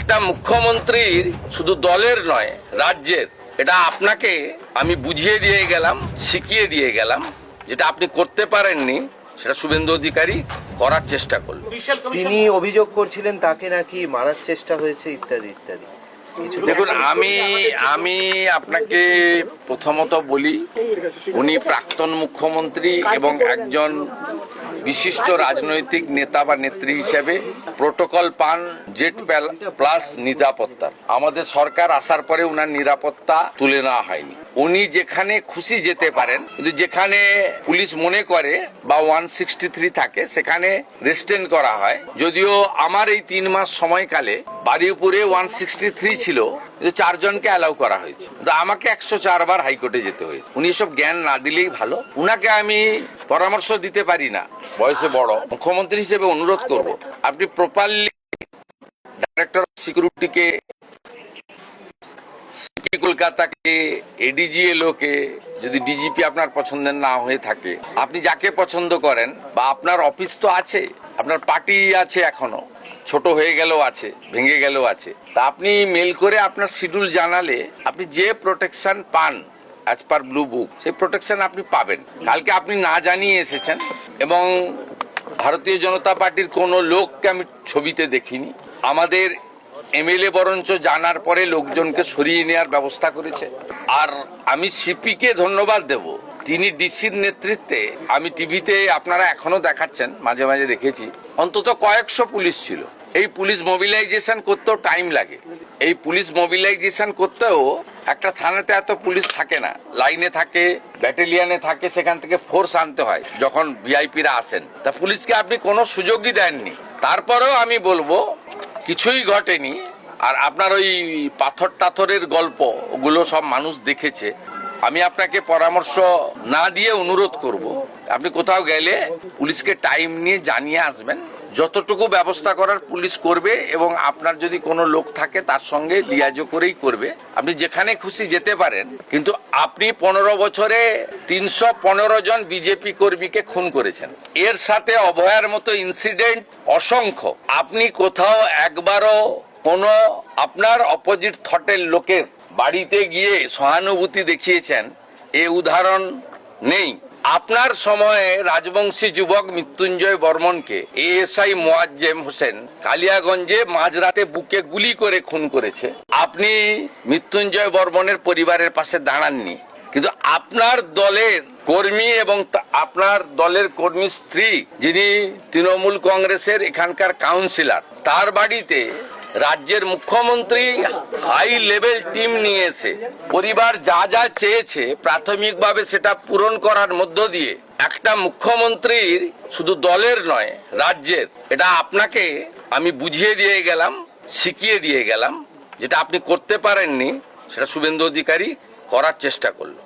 একটা মুখ্যমন্ত্রীর শুধু দলের নয়, রাজ্যের, এটা আপনাকে আমি বুঝিয়ে দিয়ে গেলাম, শিখিয়ে দিয়ে গেলাম। যেটা আপনি করতে পারেননি সেটা শুভেন্দু অধিকারী করার চেষ্টা করলো। তিনি অভিযোগ করছিলেন তাকে নাকি মারার চেষ্টা হয়েছে ইত্যাদি ইত্যাদি। দেখুন, আমি আপনাকে প্রথমত বলি, উনি প্রাক্তন মুখ্যমন্ত্রী এবং একজন বিশিষ্ট রাজনৈতিক নেতা বা নেত্রী হিসেবে প্রোটোকল পান জেট প্লাস নিরাপত্তা। আমাদের সরকার আসার পরে উনার নিরাপত্তা তুলে নেওয়া হয়নি। উনি যেখানে খুশি যেতে পারেন, কিন্তু যেখানে পুলিশ মনে করে বা 163 থাকে সেখানে রেস্টেন করা হয়। যদিও আমার এই 3 মাস সময়কালে বারুইপুরে 163 ছিল, কিন্তু 4 জনকে অ্যালাউ করা হয়েছে। তো আমাকে 104 বার হাইকোর্টে যেতে হয়েছে। উনি সব জ্ঞান না দিলেই ভালো। উনাকে আমি পরামর্শ দিতে পারি না, বয়সে বড়। মুখ্যমন্ত্রী হিসেবে অনুরোধ করব, আপনি প্রপারলি ডাইরেক্টর অফ সিকিউরিটিকে, সিপি কলকাতাকে, এডিজিএলওকে, যদি ডিজিপি আপনার পছন্দের না হয়ে থাকে, আপনি যাকে পছন্দ করেন, বা আপনার অফিস তো আছে, আপনার পার্টি আছে, এখনো ছোট হয়ে গেলেও আছে, ভেঙে গেলেও আছে, তা আপনি মেল করে আপনার শিডিউল জানালে আপনি যে প্রোটেকশন পান অ্যাজ পার ব্লু বুক, সেই প্রোটেকশন আপনি পাবেন। কালকে আপনি না জানিয়ে এসেছেন এবং ভারতীয় জনতা পার্টির কোনো লোককে আমি ছবিতে দেখিনি। আমাদের এমএলএ বরঞ্চ জানার পরে লোকজনকে সরিয়ে নেওয়ার ব্যবস্থা করেছে। আর আমি সিপিকে ধন্যবাদ দেব, তিনি ডিসির নেতৃত্বে, আমি টিভিতে আপনারা এখনো দেখাচ্ছেন, মাঝে মাঝে দেখেছি, অন্তত কয়েকশো পুলিশ ছিল। এই পুলিশ মোবিলাইজেশন করতেও টাইম লাগে। এই পুলিশ মোবিলাইজেশন করতেও একটা থানাতে এত পুলিশ থাকে না, লাইনে থাকে, ব্যাটালিয়নে থাকে, সেখান থেকে ফোর্স আনতে হয় যখন ভিআইপিরা আসেন। তা পুলিশকে আপনি কোনো সুযোগই দেননি। তারপরেও আমি বলবো কিছুই ঘটেনি। আর আপনার ওই পাথর টাথরের গল্প, ওগুলো সব মানুষ দেখেছে। আমি আপনাকে পরামর্শ না দিয়ে অনুরোধ করব, আপনি কোথাও গেলে পুলিশকে টাইম নিয়ে জানিয়ে আসবেন। যতটুকু ব্যবস্থা করার পুলিশ করবে, এবং আপনার যদি কোনো লোক থাকে তার সঙ্গে লিয়াজো করেই করবে। আপনি যেখানে খুশি যেতে পারেন, কিন্তু আপনি 15 বছরে 315 জন বিজেপি কর্মীকে খুন করেছেন। এর সাথে অভয়ার মতো ইনসিডেন্ট অসংখ্য। আপনি কোথাও একবারও কোনো আপনার অপোজিট থটের লোকের বাড়িতে গিয়ে সহানুভূতি দেখিয়েছেন, এ উদাহরণ নেই। আপনার সময়ে রাজবংশী যুবক মৃত্যুঞ্জয় বর্মনকে এএসআই মোয়াজ্জেম হোসেন কালিয়াগঞ্জে মাঝরাতে বুকে গুলি করে খুন করেছে। আপনি মৃত্যুঞ্জয় বর্মনের পরিবারের পাশে দাঁড়াননি, কিন্তু আপনার দলের কর্মী এবং আপনার দলের কর্মী স্ত্রী, যিনি তৃণমূল কংগ্রেসের এখানকার কাউন্সিলর, তার বাড়িতে রাজ্যের মুখ্যমন্ত্রী হাই লেভেল টিম নিয়ে এসে পরিবার যা যা চেয়েছে প্রাথমিকভাবে সেটা পূরণ করার মধ্য দিয়ে একটা মুখ্যমন্ত্রীর শুধু দলের নয়, রাজ্যের, এটা আপনাকে আমি বুঝিয়ে দিয়ে গেলাম, শিখিয়ে দিয়ে গেলাম। যেটা আপনি করতে পারেননি সেটা শুভেন্দু অধিকারী করার চেষ্টা করলো।